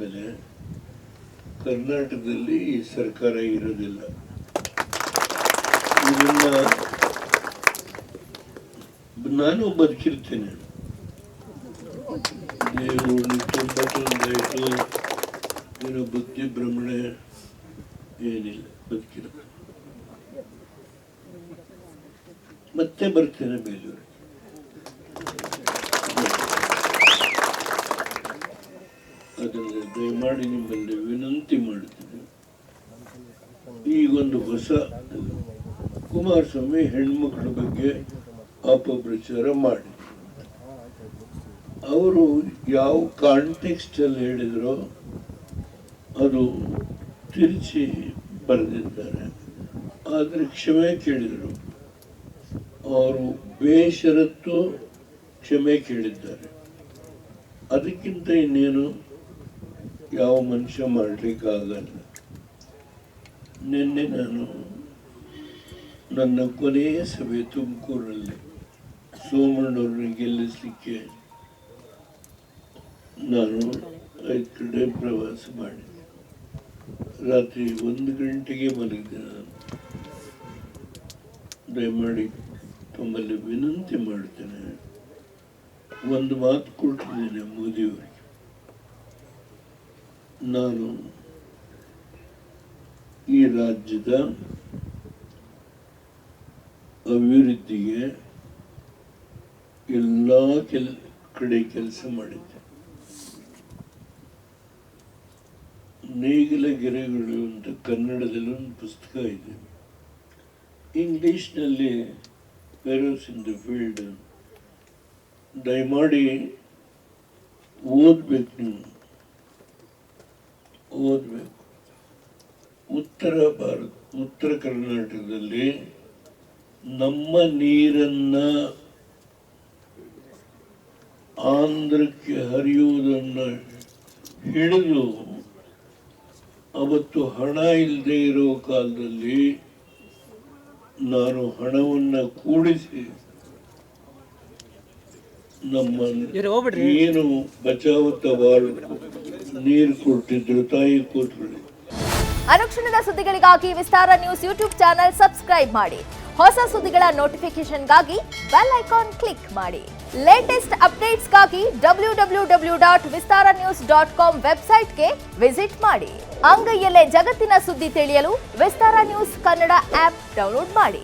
ಮೇಲೆ ಕರ್ನಾಟಕದಲ್ಲಿ ಈ ಸರ್ಕಾರ ಇರೋದಿಲ್ಲ. ಇದನ್ನ ನಾನು ಬದುಕಿರ್ತೇನೆ. ದೇವರು ತುಂಬ ತೊಂದಾಯಿತು, ಏನೋ ಬುದ್ಧಿ ಭ್ರಮಣೆ ಏನಿಲ್ಲ, ಬದುಕಿರ ಮತ್ತೆ ಬರ್ತೇನೆ ಬೇಲೂರಿಗೆ. ಅದನ್ನು ದಯಮಾಡಿ ನಿಮ್ಮಲ್ಲಿ ವಿನಂತಿ ಮಾಡುತ್ತೇನೆ. ಈಗೊಂದು ಹೊಸ ಕುಮಾರಸ್ವಾಮಿ ಹೆಣ್ಮಕ್ಳ ಬಗ್ಗೆ ಅಪಪ್ರಚಾರ ಮಾಡಿ ಅವರು ಯಾವ ಕಾಂಟೆಕ್ಸ್ಟ್ ಅಲ್ಲಿ ಹೇಳಿದ್ರೋ ಅದು ತಿರುಚಿ ಬರೆದಿದ್ದಾರೆ. ಆದರೆ ಕ್ಷಮೆ ಕೇಳಿದರು, ಅವರು ಬೇಷರತ್ತು ಕ್ಷಮೆ ಕೇಳಿದ್ದಾರೆ. ಅದಕ್ಕಿಂತ ಇನ್ನೇನು ಯಾವ ಮನುಷ್ಯ ಮಾಡಲಿಕ್ಕಾಗಲ್ಲ. ನಿನ್ನೆ ನಾನು ನನ್ನ ಕೊನೆಯ ಸಭೆ ತುಮಕೂರಲ್ಲಿ ಸೋಮಣ್ಣವ್ರನ್ನ ಗೆಲ್ಲಿಸಲಿಕ್ಕೆ ನಾನು 5 ಕಡೆ ಪ್ರವಾಸ ಮಾಡಿದ್ದೆ. ರಾತ್ರಿ 1 ಗಂಟೆಗೆ ಮಲಗಿದೆ. ನಾನು ದಯಮಾಡಿ ತಮ್ಮಲ್ಲಿ ವಿನಂತಿ ಮಾಡ್ತೇನೆ, ಒಂದು ಮಾತು ಕೊಟ್ಟಿದ್ದೇನೆ ಮೋದಿಯವರಿಗೆ. ನಾನು ಈ ರಾಜ್ಯದ ಅಭಿವೃದ್ಧಿಗೆ ಎಲ್ಲ ಕಡೆ ಕೆಲಸ ಮಾಡಿದ್ದೆ. ನೇಗಿಲ ಗೆರೆಗಳು ಅಂತ ಕನ್ನಡದಲ್ಲಿ ಒಂದು ಪುಸ್ತಕ ಇದೆ, ಇಂಗ್ಲಿಷ್ನಲ್ಲಿ ಫೆರೋಸ್ ಇನ್ ದ ಫೀಲ್ಡ್. ದಯಮಾಡಿ ಓದ್ಬೇಕು, ನೀವು ಓದ್ಬೇಕು. ಉತ್ತರ ಕರ್ನಾಟಕದಲ್ಲಿ ನಮ್ಮ ನೀರನ್ನ ಆಂಧ್ರಕ್ಕೆ ಹರಿಯುವುದನ್ನ ಹಿಡಿದು ಅವತ್ತು ಹಣ ಇಲ್ಲದೆ ಇರೋ ಕಾಲದಲ್ಲಿ ನಾನು ಹಣವನ್ನ ಕೂಡಿಸಿ ನಮ್ಮ ಏನು ಬಚಾವತ್ತವಾರು ನೀರು ಕೊಟ್ಟಿದ್ರು, ತಾಯಿ ಕೊಟ್ಟರು. ಅನುಕ್ಷಣದ ಸುದ್ದಿಗಳಿಗಾಗಿ ವಿಸ್ತಾರ ನ್ಯೂಸ್ ಯೂಟ್ಯೂಬ್ ಚಾನೆಲ್ ಸಬ್ಸ್ಕ್ರೈಬ್ ಮಾಡಿ. ಹೊಸ ಸುದ್ದಿಗಳ ನೋಟಿಫಿಕೇಶನ್ಗಾಗಿ ಬೆಲ್ ಐಕಾನ್ ಕ್ಲಿಕ್ ಮಾಡಿ. ಲೇಟೆಸ್ಟ್ ಅಪ್ಡೇಟ್ಸ್ಗಾಗಿ www.vistaranews.com ವೆಬ್ಸೈಟ್ಗೆ ವಿಸಿಟ್ ಮಾಡಿ. ಅಂಗೈಯಲ್ಲೇ ಜಗತ್ತಿನ ಸುದ್ದಿ ತಿಳಿಯಲು ವಿಸ್ತಾರ ನ್ಯೂಸ್ ಕನ್ನಡ ಆಪ್ ಡೌನ್ಲೋಡ್ ಮಾಡಿ.